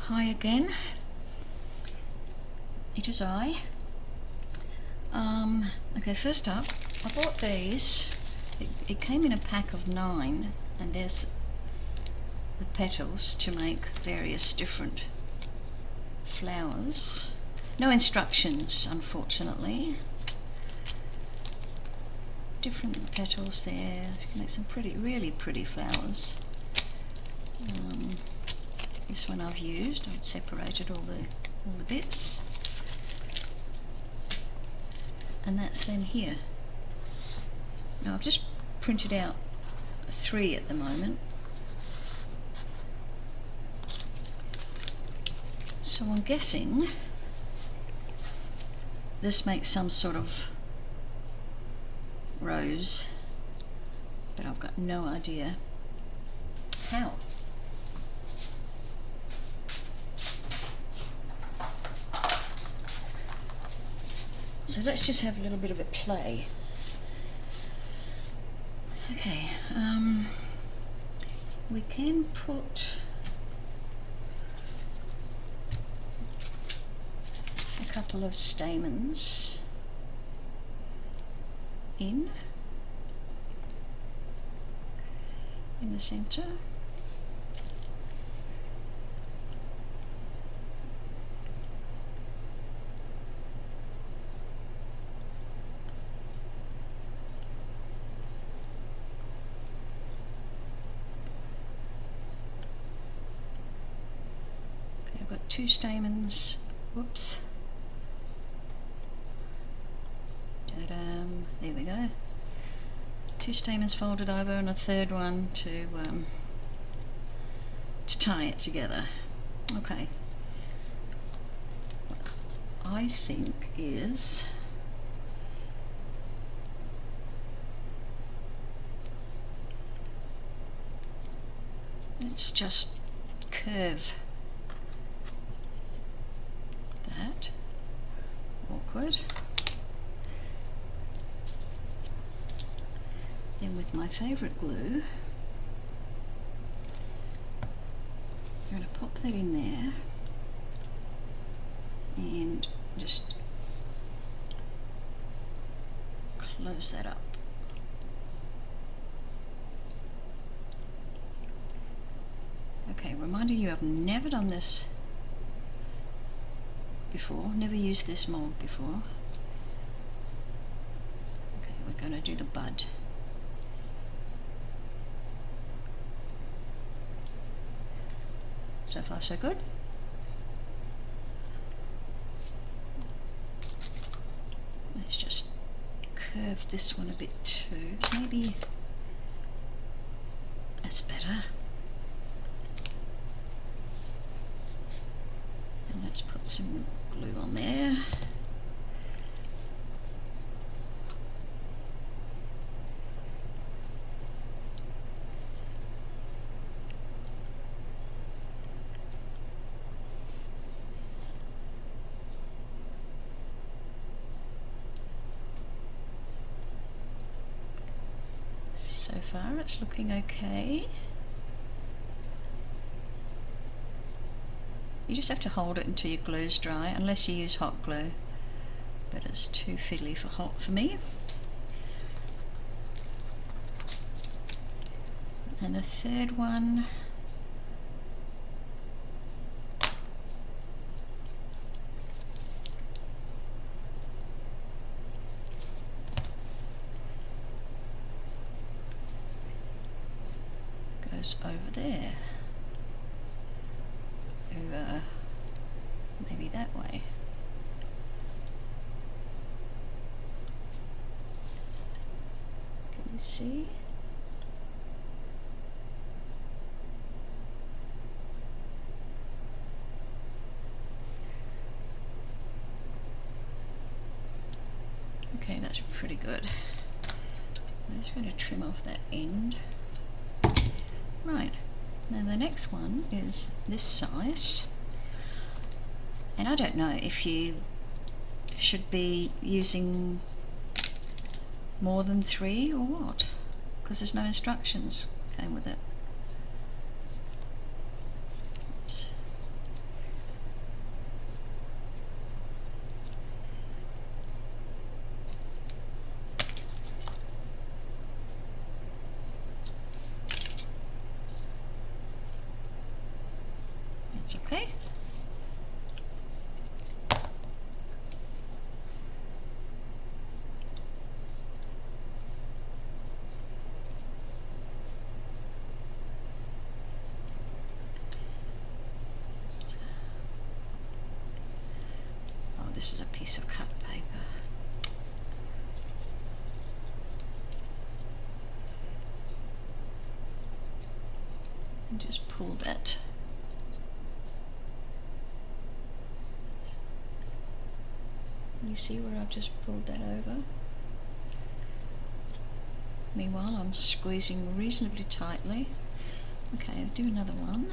Hi again, it is I. Okay, first up, I bought these. It came in a pack of 9, and there's the petals to make various different flowers. No instructions, unfortunately. Different petals there. You can make some really pretty flowers. This one I've used. I've separated all the bits, and that's them here. Now I've just printed out 3 at the moment, so I'm guessing this makes some sort of rose, but I've got no idea how. So let's just have a little bit of a play. Okay, we can put a couple of stamens in the center. I've got 2 stamens, whoops, there we go, 2 stamens folded over and a third one to tie it together. Okay, what I think is let's just curve that. Awkward. Then with my favourite glue, I'm going to pop that in there and just close that up. Okay, reminder you, I've never done this before, never used this mould before. Okay, we're going to do the bud. So far so good. Let's just curve this one a bit too. Maybe that's better. And let's put some glue on there. So far it's looking okay. You just have to hold it until your glue's dry, unless you use hot glue, but it's too fiddly for hot for me. And the third one, goes over there. Maybe that way. Can you see? Okay, that's pretty good. I'm just going to trim off that end. Right, now the next one is this size, and I don't know if you should be using more than 3 or what, because there's no instructions came with it. Oops. piece of cut paper. And just pull that. You see where I've just pulled that over? Meanwhile, I'm squeezing reasonably tightly. Okay, I'll do another one.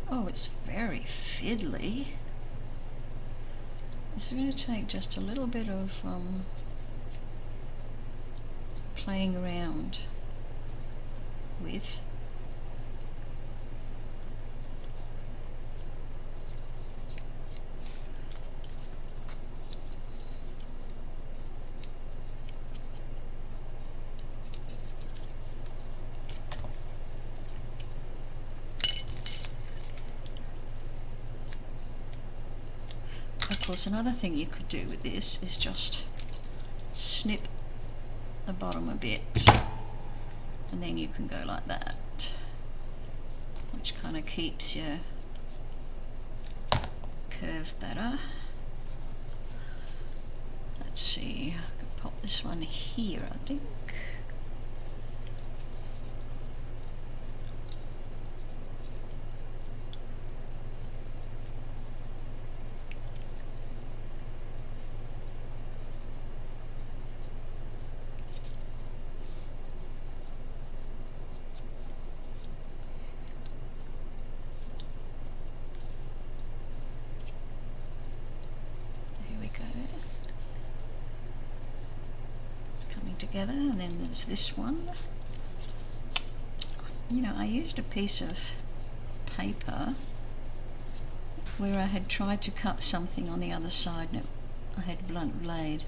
Oh, it's very fiddly. This is going to take just a little bit of playing around with. Of course, another thing you could do with this is just snip the bottom a bit, and then you can go like that, which kind of keeps your curve better. Let's see, I could pop this one here, I think. Together, and then there's this one. You know, I used a piece of paper where I had tried to cut something on the other side and I had a blunt blade.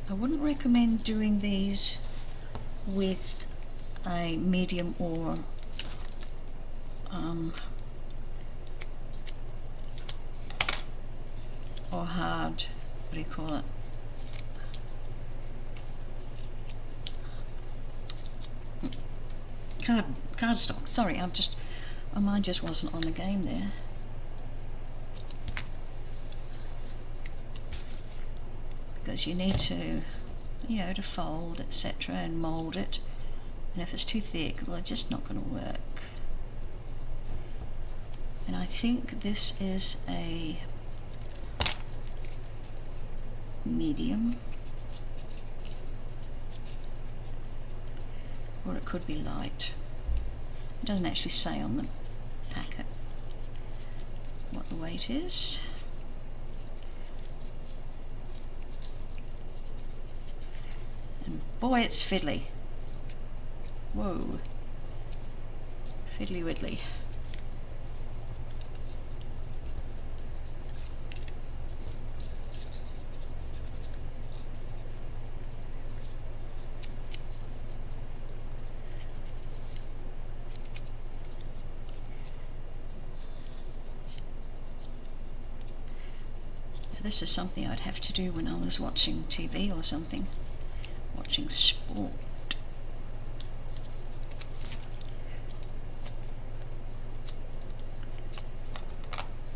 I wouldn't recommend doing these with a medium or hard, what do you call it? Cardstock. Sorry, my mind just wasn't on the game there. Because you need to, you know, to fold, etc., and mould it. And if it's too thick, well, it's just not going to work. And I think this is a medium, or it could be light. It doesn't actually say on the packet what the weight is. And boy, it's fiddly. Whoa. Fiddly widdly. This is something I'd have to do when I was watching TV or something, watching sport.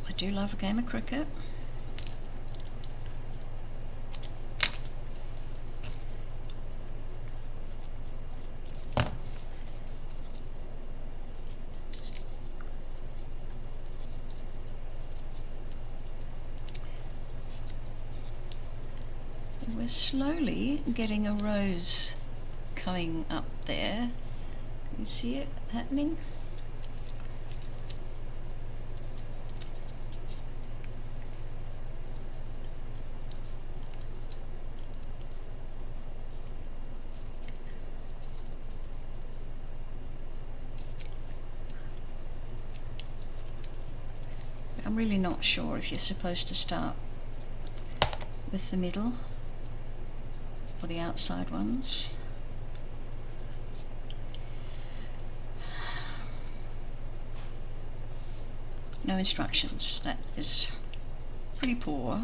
I do love a game of cricket. We're slowly getting a rose coming up there. Can you see it happening? But I'm really not sure if you're supposed to start with the middle or the outside ones. No instructions. That is pretty poor.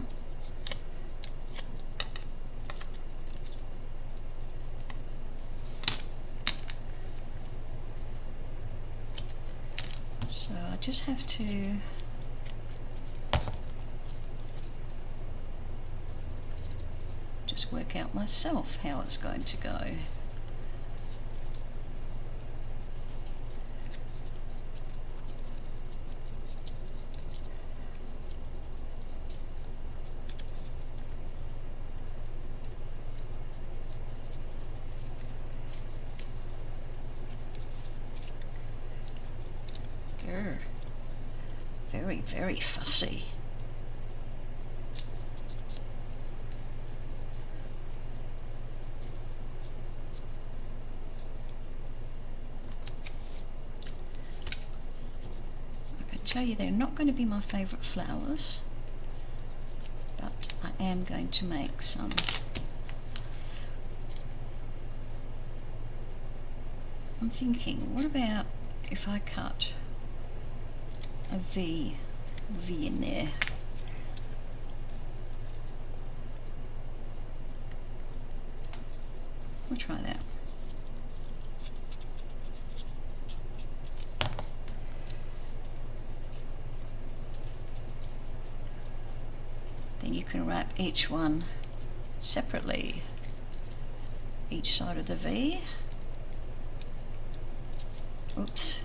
So I just have to work out myself how it's going to go. Grr. Very, very fussy. Tell you they're not going to be my favourite flowers, but I am going to make some. I'm thinking, what about if I cut a V in there? We'll try that. Then you can wrap each one separately, each side of the V. Oops.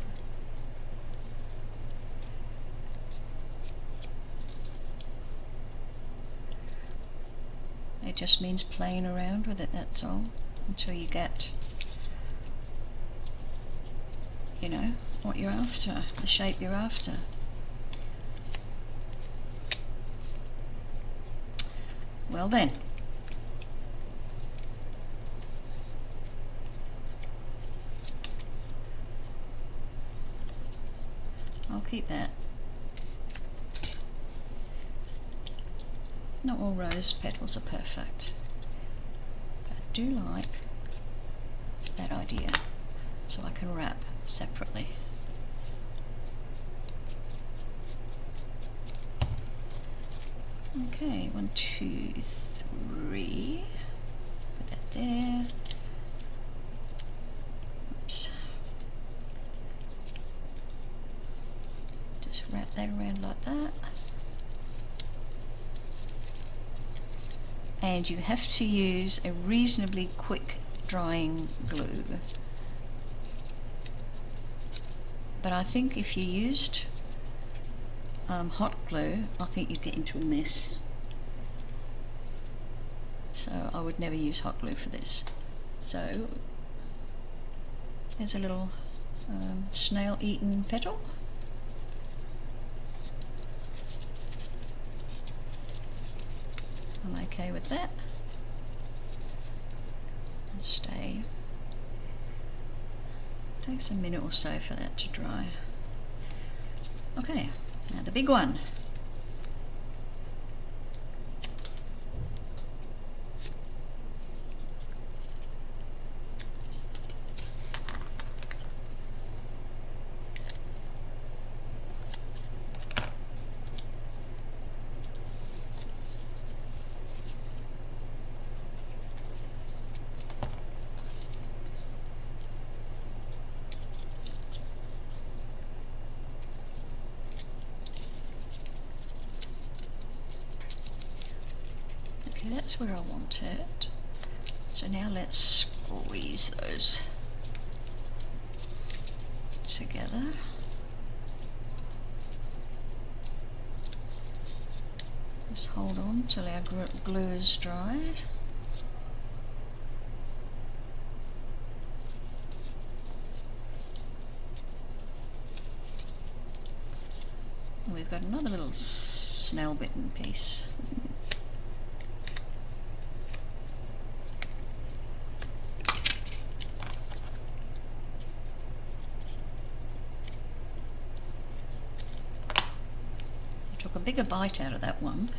It just means playing around with it, that's all, until you get, you know, what you're after, the shape you're after. Well then, I'll keep that. Not all rose petals are perfect, but I do like that idea, so I can wrap separately. Okay, 1, 2, 3. Put that there. Oops. Just wrap that around like that. And you have to use a reasonably quick drying glue. But I think if you used hot glue, I think you'd get into a mess. So I would never use hot glue for this. So there's a little snail-eaten petal. I'm okay with that. Takes a minute or so for that to dry. Okay, now the big one. Okay, that's where I want it. So now let's squeeze those together. Just hold on till our glue is dry. And we've got another little snail bitten piece. Took a bigger bite out of that one.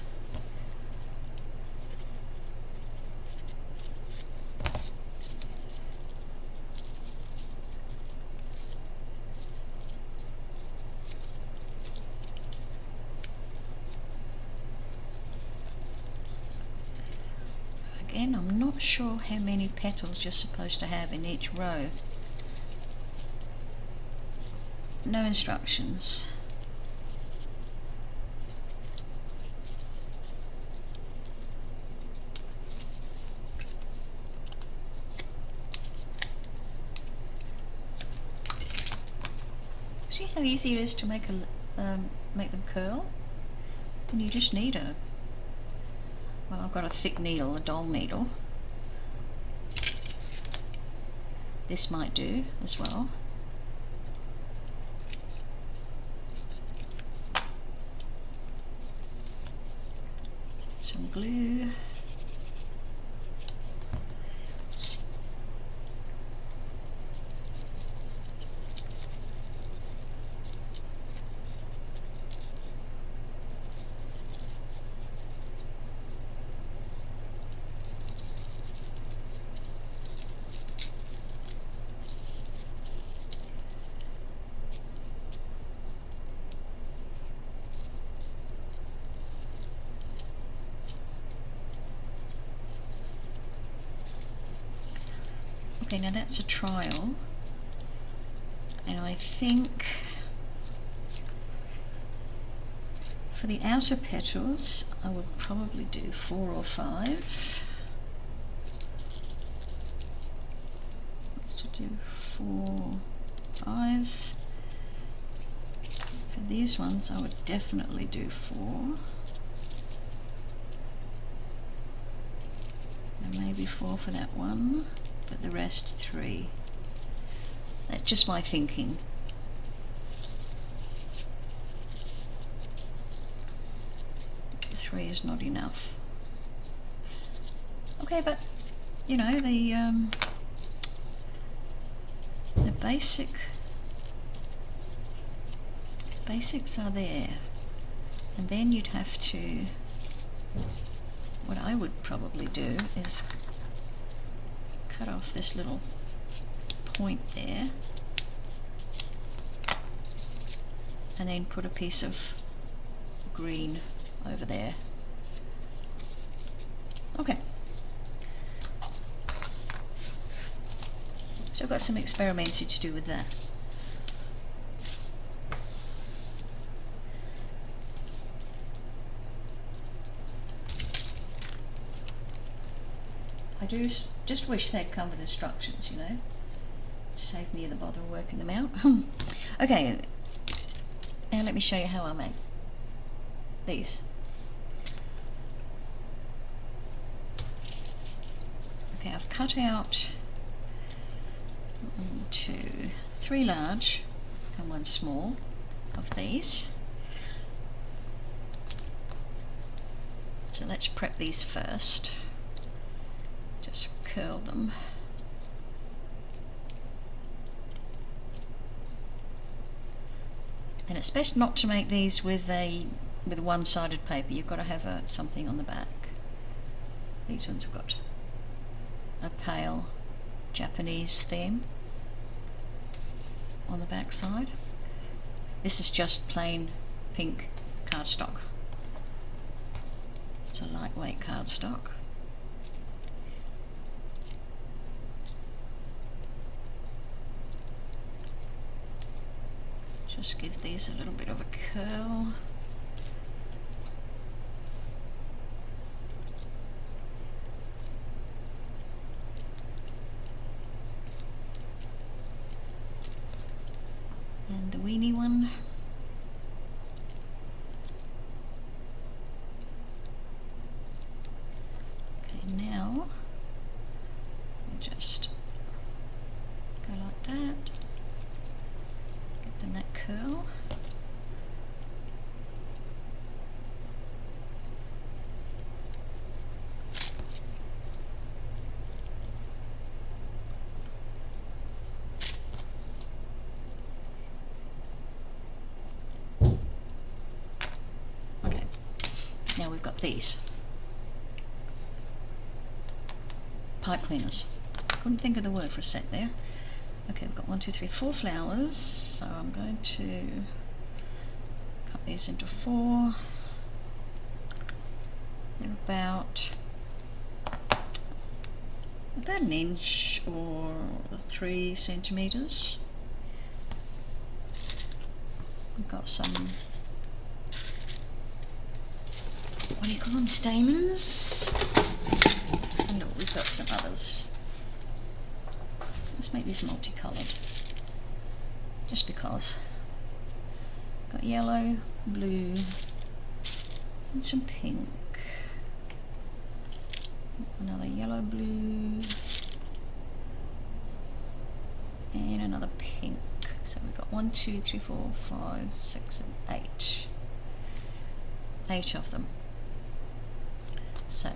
Again, I'm not sure how many petals you're supposed to have in each row. No instructions. See how easy it is to make them curl? And you just need well, I've got a thick needle, a dull needle. This might do as well. Some glue. Okay, now that's a trial, and I think for the outer petals I would probably do 4 or 5. Let's do 4, 5. For these ones I would definitely do 4. And maybe 4 for that one. But the rest 3. That's just my thinking. Three is not enough. Okay, but you know the basics are there, and then you'd have to. What I would probably do is cut off this little point there and then put a piece of green over there. Okay, so I've got some experimenting to do with that. I do just wish they'd come with instructions, you know, to save me the bother of working them out. Okay, now let me show you how I make these. Okay, I've cut out 1, 2, 3 large and 1 small of these. So let's prep these first. Just curl them. it's best not to make these with one-sided paper. You've got to have something on the back. These ones have got a pale Japanese theme on the back side. This is just plain pink cardstock. It's a lightweight cardstock. Just give these a little bit of a curl. And the weenie one. Okay, now we just go like that. Give them that curl. Okay, now we've got these pipe cleaners. Couldn't think of the word for a sec there. Okay, we've got 1, 2, 3, 4 flowers, so I'm going to cut these into 4. They're about an inch or 3 centimeters. We've got some, what do you call them, stamens? And look, we've got some others. Let's make these multicoloured, just because. Got yellow, blue, and some pink. Another yellow, blue, and another pink. So we've got 1, 2, 3, 4, 5, 6, and 8. 8 of them. So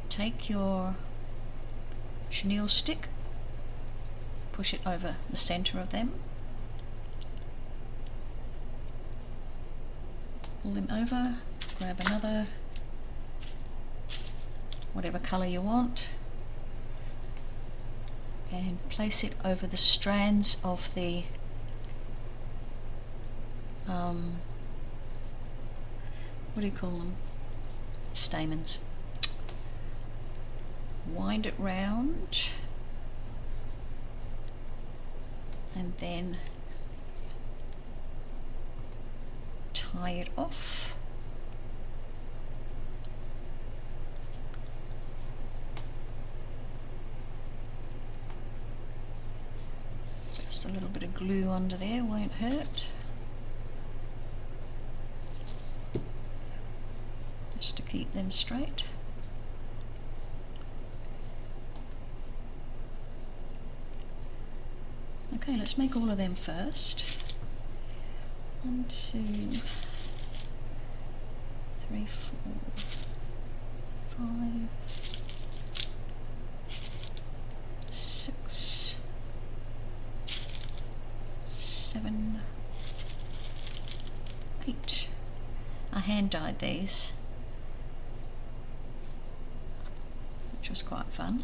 take your chenille stick, push it over the centre of them, pull them over, grab another, whatever colour you want, and place it over the strands of the what do you call them? Stamens. Wind it round and then tie it off. Just a little bit of glue under there won't hurt. Just to keep them straight. Okay, let's make all of them first. 1, 2, 3, 4, 5, 6, 7, 8. I hand dyed these, which was quite fun.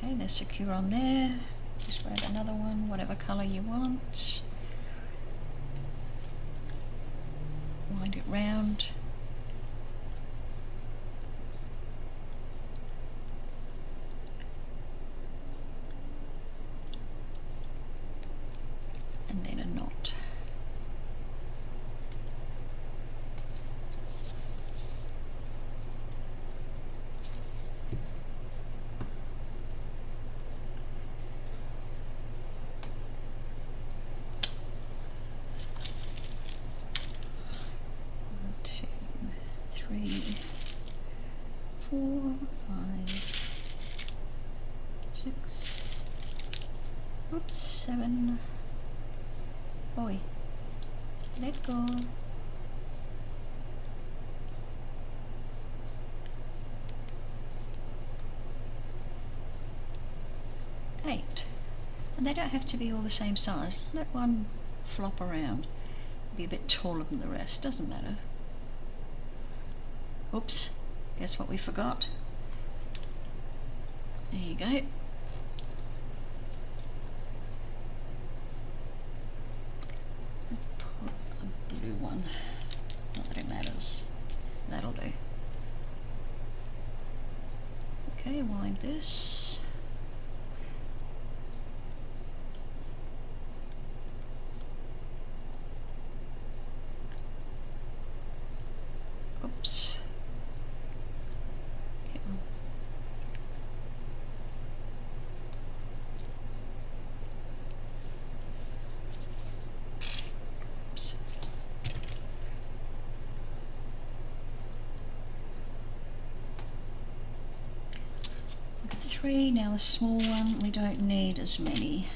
Okay, they're secure on there. Just grab another one, whatever colour you want. Wind it round. And then a knot. Three, 4, 5, 6, oops, 7, boy, let go, And they don't have to be all the same size. Let one flop around, be a bit taller than the rest, doesn't matter. Oops, guess what we forgot? There you go. Let's put a blue one, not that it matters. That'll do. Okay, wind this. Oops. Okay. Oops. Three, now a small one. We don't need as many.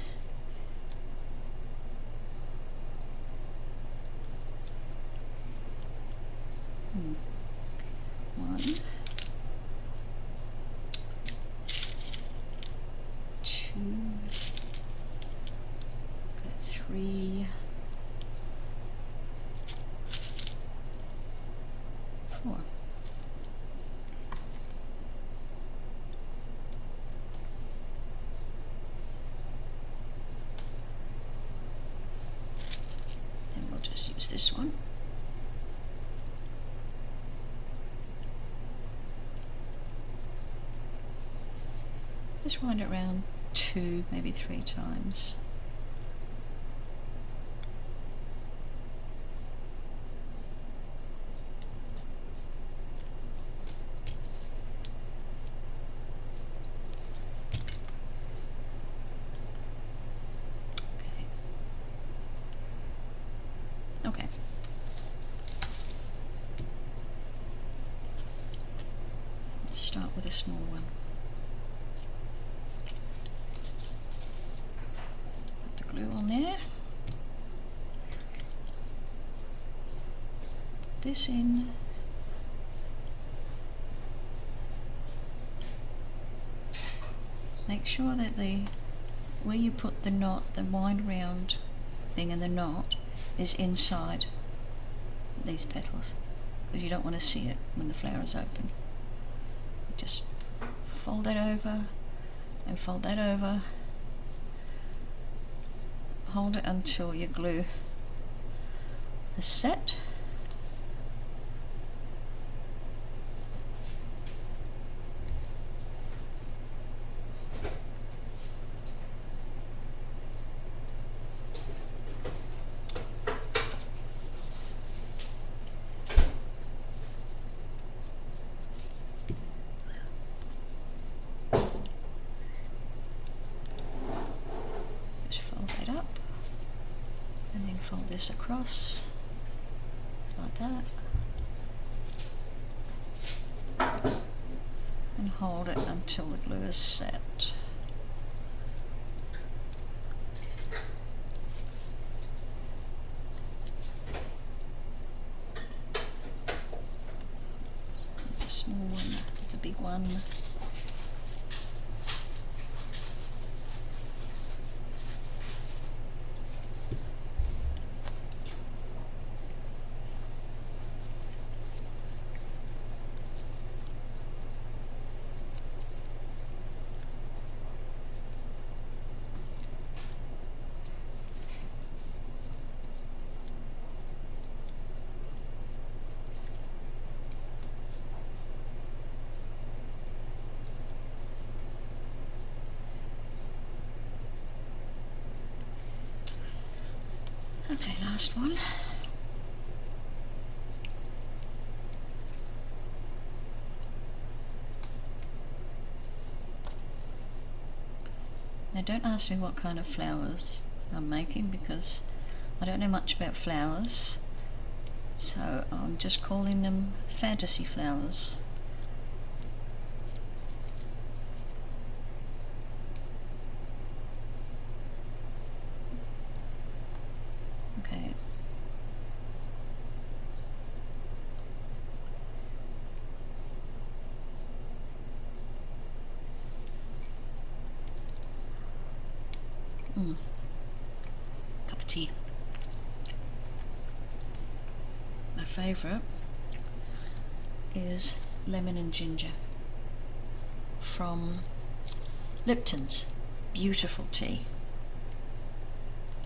One, two, okay, three, four. Then we'll just use this one. Just wind it around 2, maybe 3 times. Okay. Let's start with a small one. Glue on there. This in. Make sure that where you put the knot, the wind round thing in the knot is inside these petals, because you don't want to see it when the flower is open. Just fold that over and fold that over. Hold it until your glue is set. Just fold that up. And then fold this across, like that, and hold it until the glue is set. It's a small one, it's a big one. Okay, last one. Now don't ask me what kind of flowers I'm making, because I don't know much about flowers, so I'm just calling them fantasy flowers. Okay. Cup of tea. My favourite is lemon and ginger from Lipton's. Beautiful tea.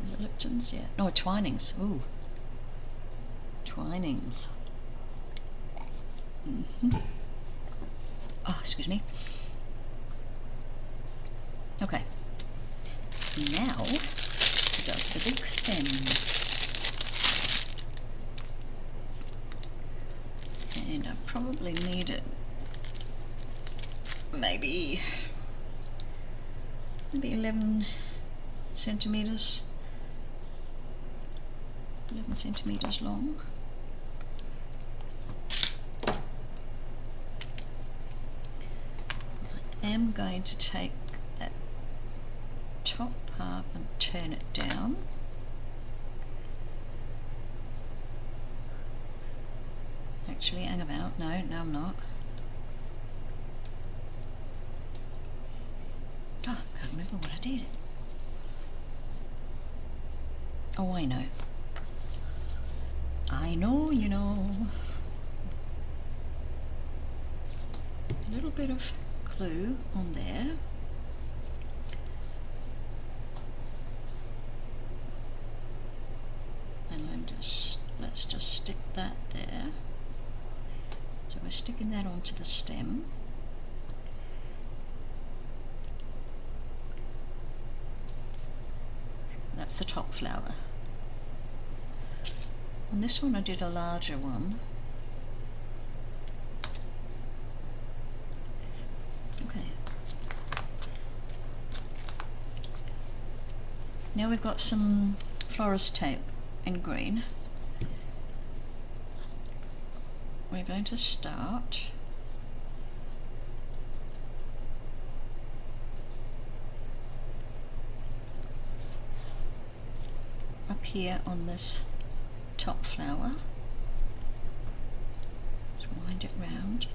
Is it Lipton's? Yeah. No, Twinings. Ooh. Twinings. Oh, excuse me. Okay. Now, just the big stem. And I probably need it maybe 11 centimeters. 11 centimeters long. I am going to take that top part and turn it down. Actually, hang about. No, I'm not. Oh, I can't remember what I did. Oh, I know. I know, you know. A little bit of glue on there. And let's just stick that there. So we're sticking that onto the stem. That's the top flower. On this one I did a larger one. Okay. Now we've got some florist tape in green. We're going to start up here on this top flower. Just wind it round.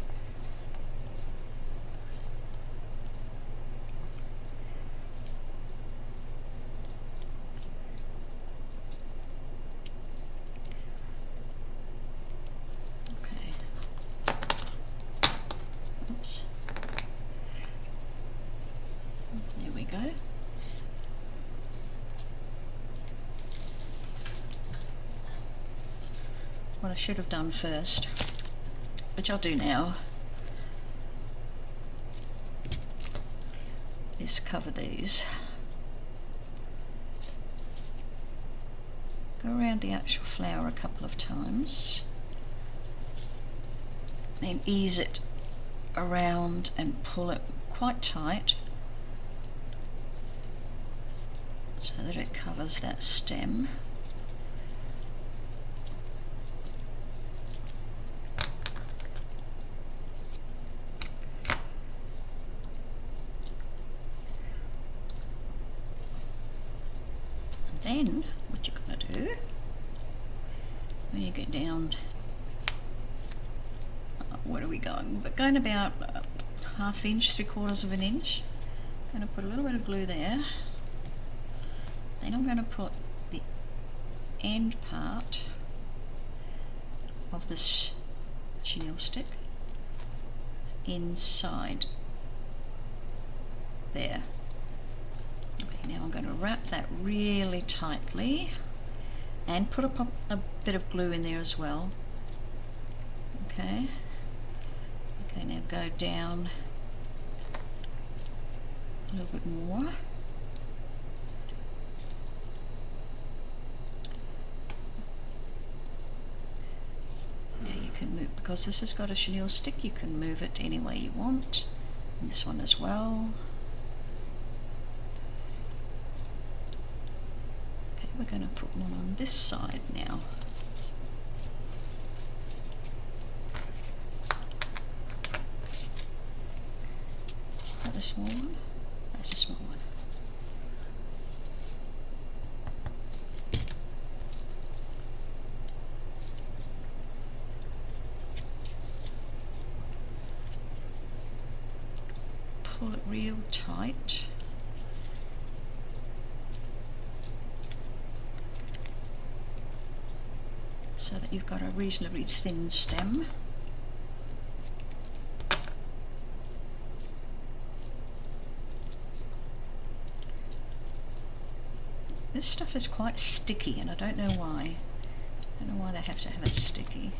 What I should have done first, which I'll do now, is cover these. Go around the actual flower a couple of times, then ease it around and pull it quite tight so that it covers that stem. Then what you're going to do when you get down, where are we going? But going about ½ inch, 3/4 of an inch. I'm going to put a little bit of glue there. Then I'm going to put the end part of this chenille stick inside there. Okay, now I'm going to wrap that really tightly and put a bit of glue in there as well. Okay. Okay, now go down a little bit more. Now you can move, because this has got a chenille stick, you can move it any way you want. And this one as well. Okay, we're going to put one on this side now. Is that the small one? That's the small one. Pull it real tight. so that you've got a reasonably thin stem. This stuff is quite sticky, and I don't know why. I don't know why they have to have it sticky.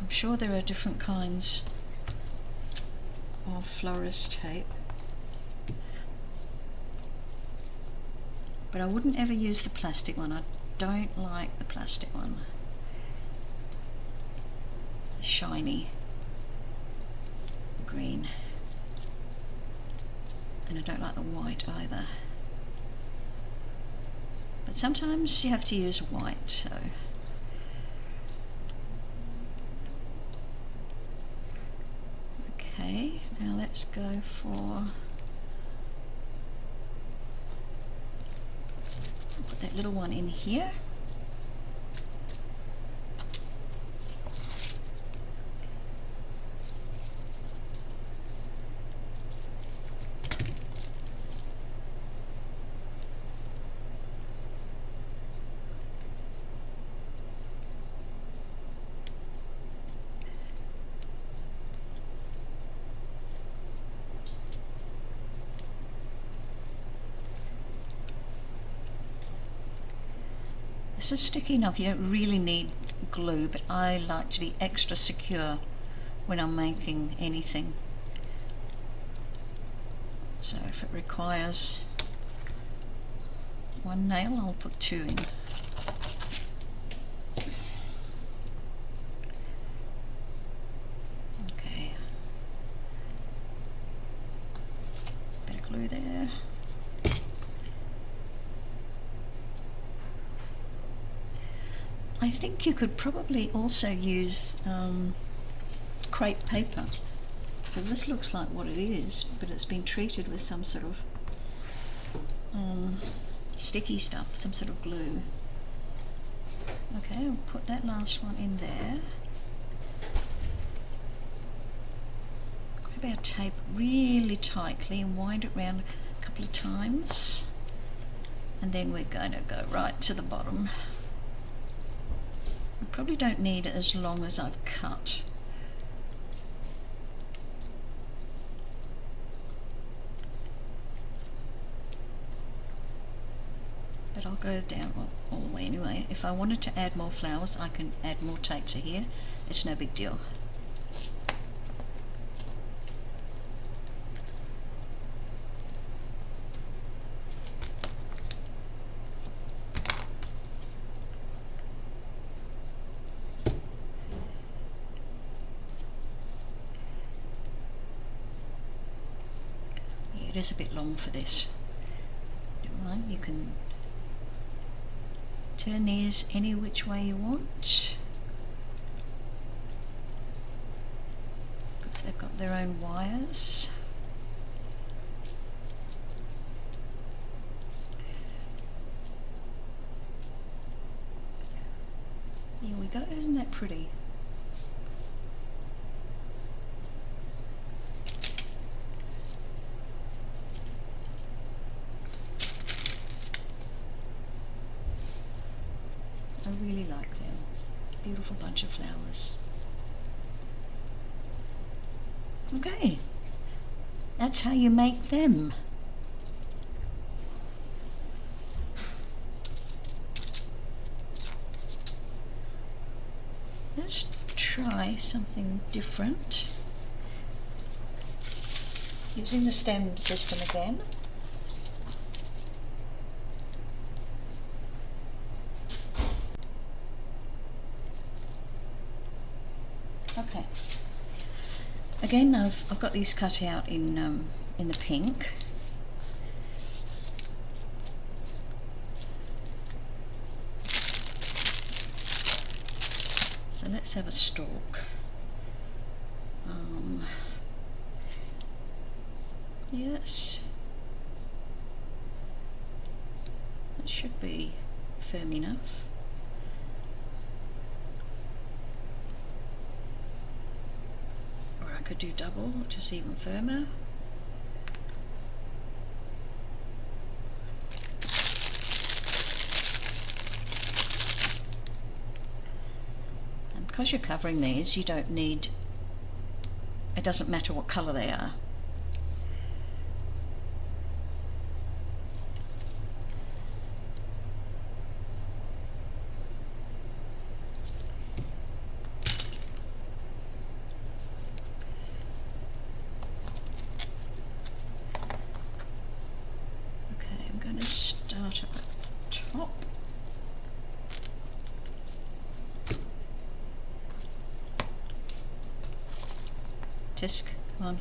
I'm sure there are different kinds of florist tape, but I wouldn't ever use the plastic one. I don't like the plastic one. The shiny green. And I don't like the white either. But sometimes you have to use white, so. Okay, now let's go for, put that little one in here. This is sticky enough, you don't really need glue, but I like to be extra secure when I'm making anything. So if it requires one nail, I'll put two in. Okay. Bit of glue there. I think you could probably also use crepe paper, because this looks like what it is, but it's been treated with some sort of sticky stuff, some sort of glue. Okay, I'll put that last one in there. Grab our tape really tightly and wind it around a couple of times, and then we're going to go right to the bottom. I probably don't need it as long as I've cut. But I'll go down all the way anyway. If I wanted to add more flowers, I can add more tape to here. It's no big deal. It is a bit long for this. Don't mind, you can turn these any which way you want, because they've got their own wires. Here we go, isn't that pretty? I really like them. Beautiful bunch of flowers. Okay, that's how you make them. Let's try something different. Using the stem system again. Okay. Again, I've got these cut out in the pink. So let's have a stalk. Yes, that should be firm enough. Or I could do double, which is even firmer. because you're covering these, you don't need, it doesn't matter what colour they are. Okay, I'm going to start at the top. Tisk, come on.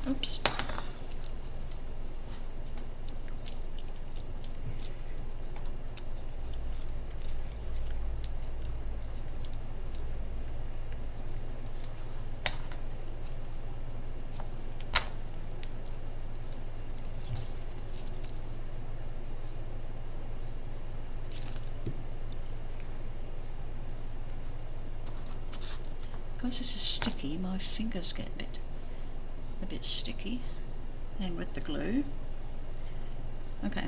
Oops. Because this is sticky, my fingers get a bit sticky. Then with the glue. Okay.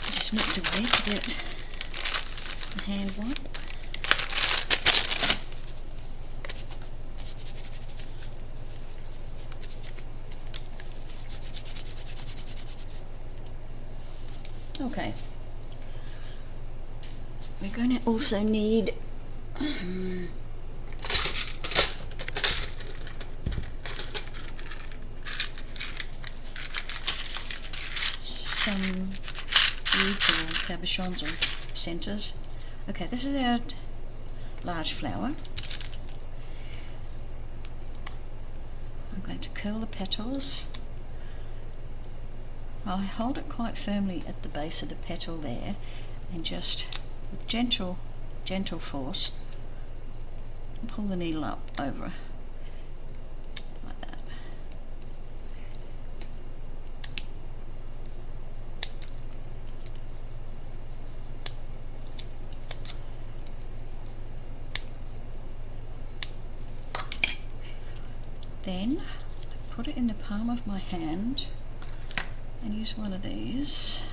Just nipped away to get the hand wipe. Okay, we're going to also need some beads or cabochons or centres. Okay, this is our large flower. I'm going to curl the petals. I'll hold it quite firmly at the base of the petal there, and just with gentle force pull the needle up over like that. Then I put it in the palm of my hand and use one of these.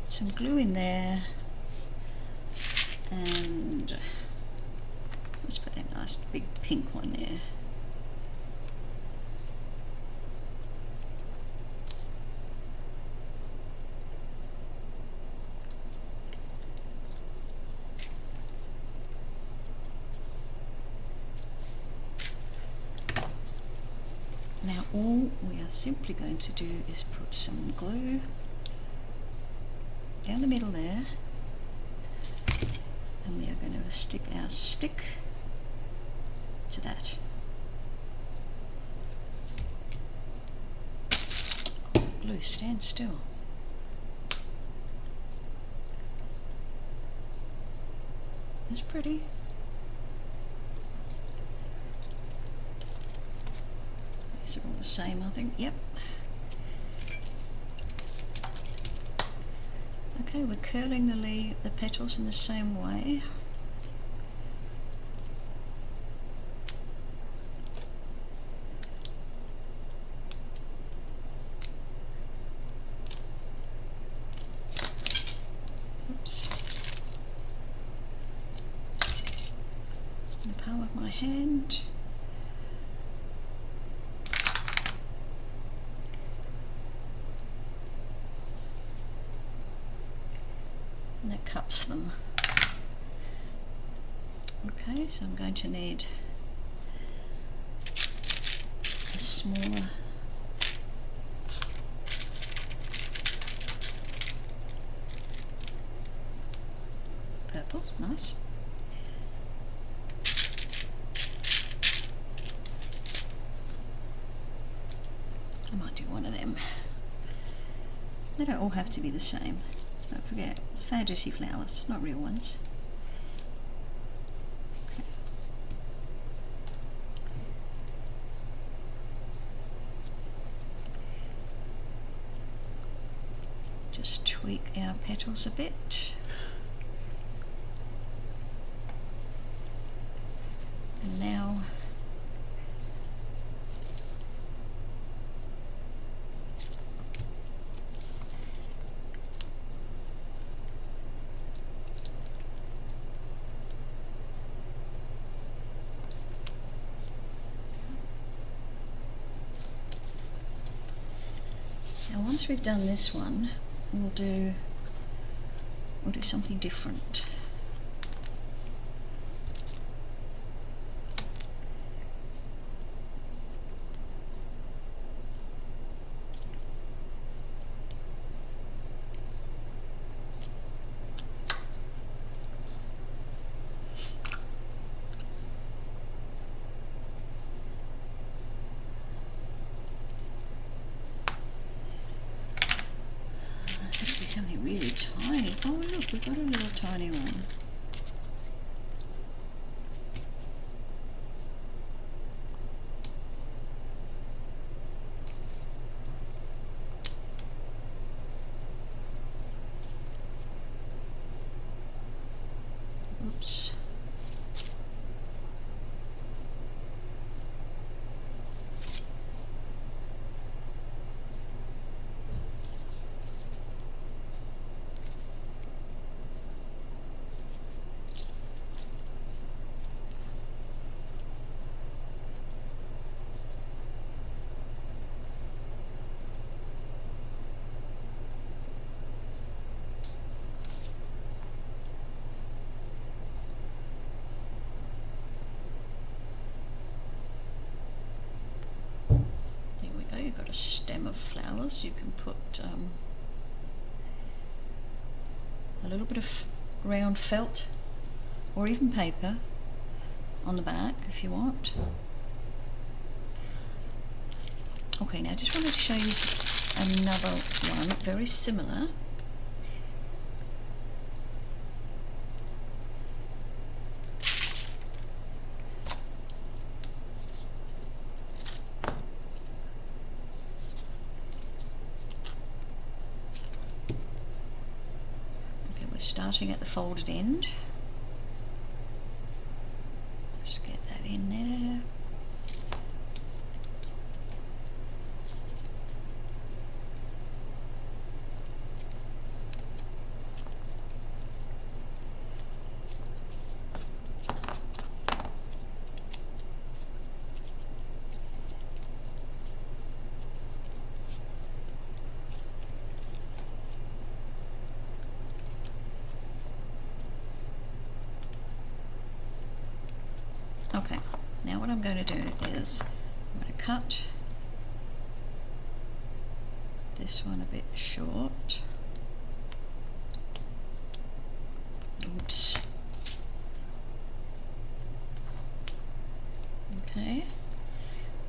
Some glue in there, and let's put that nice big pink one there. Now all we are simply going to do is put some glue down the middle there, and we are going to stick our stick to that. Glue, stand still. That's pretty. These are all the same, I think. Yep. Okay, we're curling the petals in the same way. Oops. In the palm of my hand. And that cups them. Okay, so I'm going to need a smaller purple, nice. I might do one of them. They don't all have to be the same. Don't forget, it's fantasy flowers, not real ones. Okay. Just tweak our petals a bit. And now once we've done this one, we'll do something different. Something really tiny. Oh look, we've got a little tiny one. Oops. You've got a stem of flowers. You can put a little bit of round felt or even paper on the back if you want. Okay, now I just wanted to show you another one very similar. Starting at the folded end. Just get that in there. Okay, now what I'm going to do is I'm going to cut this one a bit short. Oops. Okay,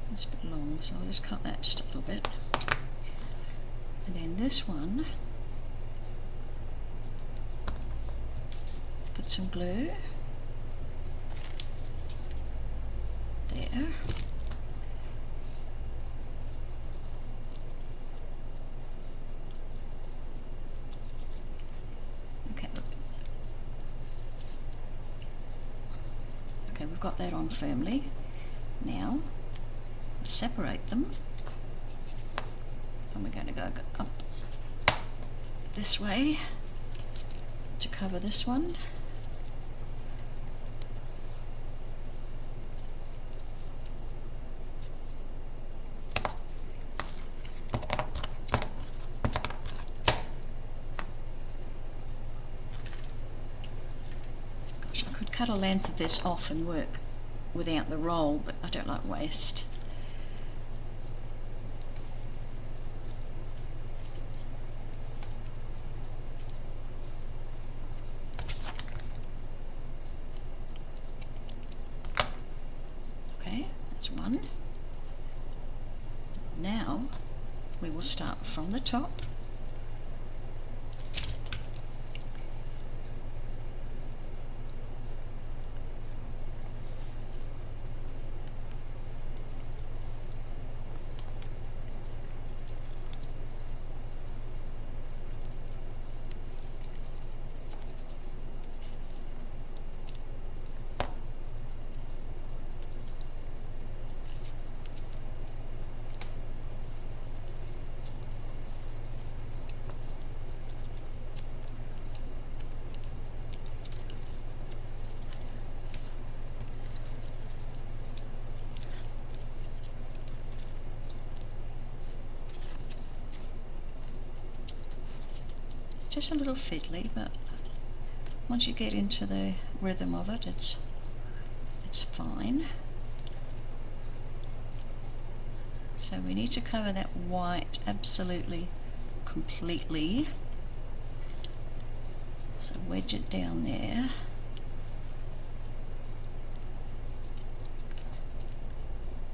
that's a bit long, so I'll just cut that just a little bit. And then this one, put some glue. There. we've got that on firmly. Now separate them, and we're going to go up this way to cover this one. Gosh, I could cut a length of this off and work without the roll, but I don't like waste. Okay, that's one. Now we will start from the top. Just a little fiddly, but once you get into the rhythm of it, it's fine. So we need to cover that white absolutely completely. So wedge it down there.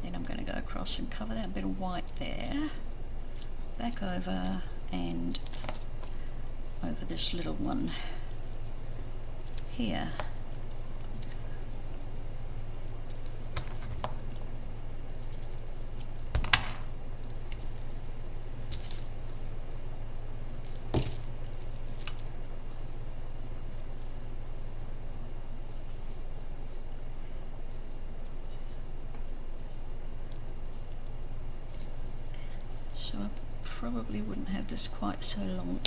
Then I'm going to go across and cover that bit of white there, back over and over this little one here. So I probably wouldn't have this quite so long.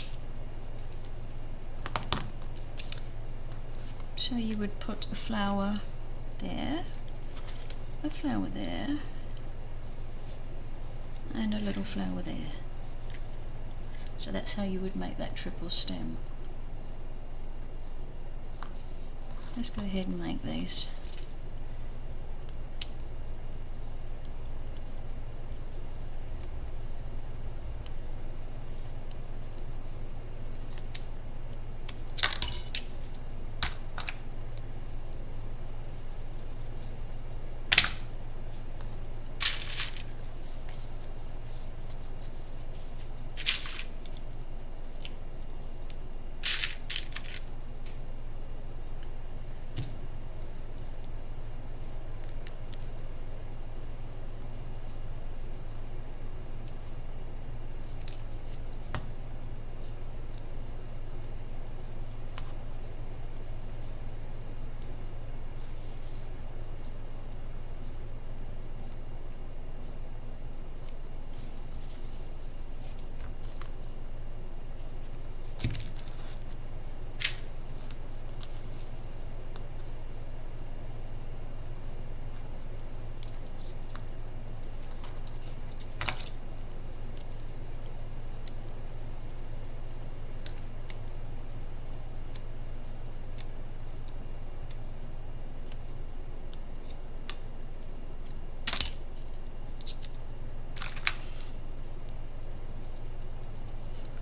So you would put a flower there, a flower there, and a little flower there. So that's how you would make that triple stem. Let's go ahead and make these.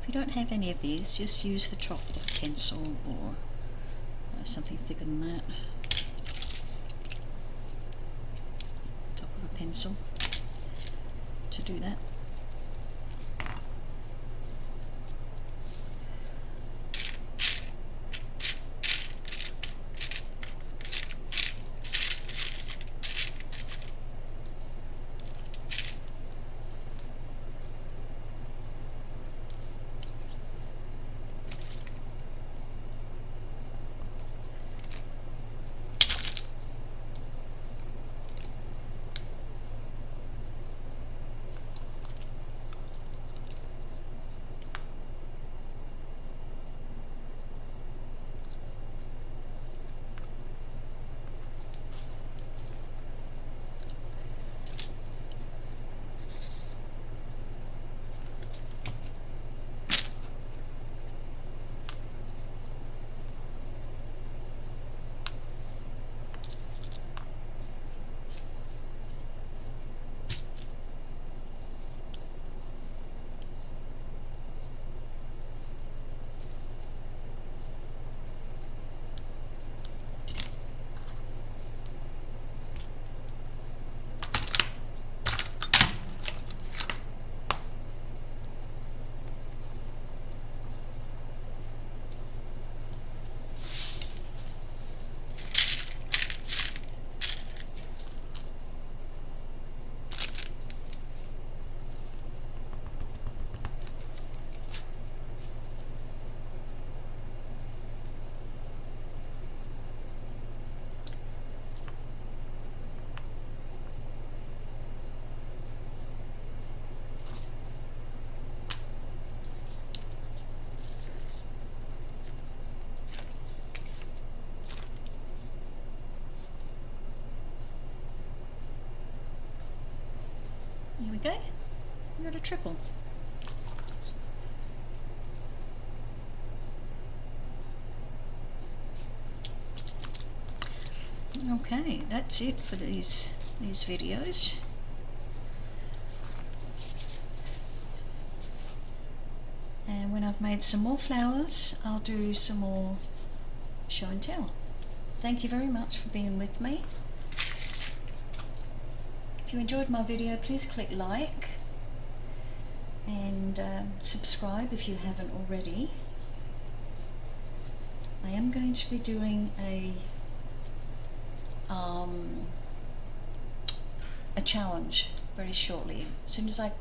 If you don't have any of these, just use the top of a pencil or something thicker than that. Top of a pencil to do that. Okay, we got a triple. Okay, that's it for these videos. And when I've made some more flowers, I'll do some more show and tell. Thank you very much for being with me. If you enjoyed my video, please click like and subscribe if you haven't already. I am going to be doing a challenge very shortly. As soon as I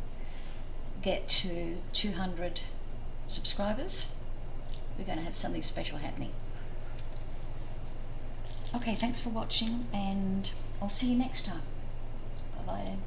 get to 200 subscribers, we're going to have something special happening. Okay, thanks for watching, and I'll see you next time. Bye-bye.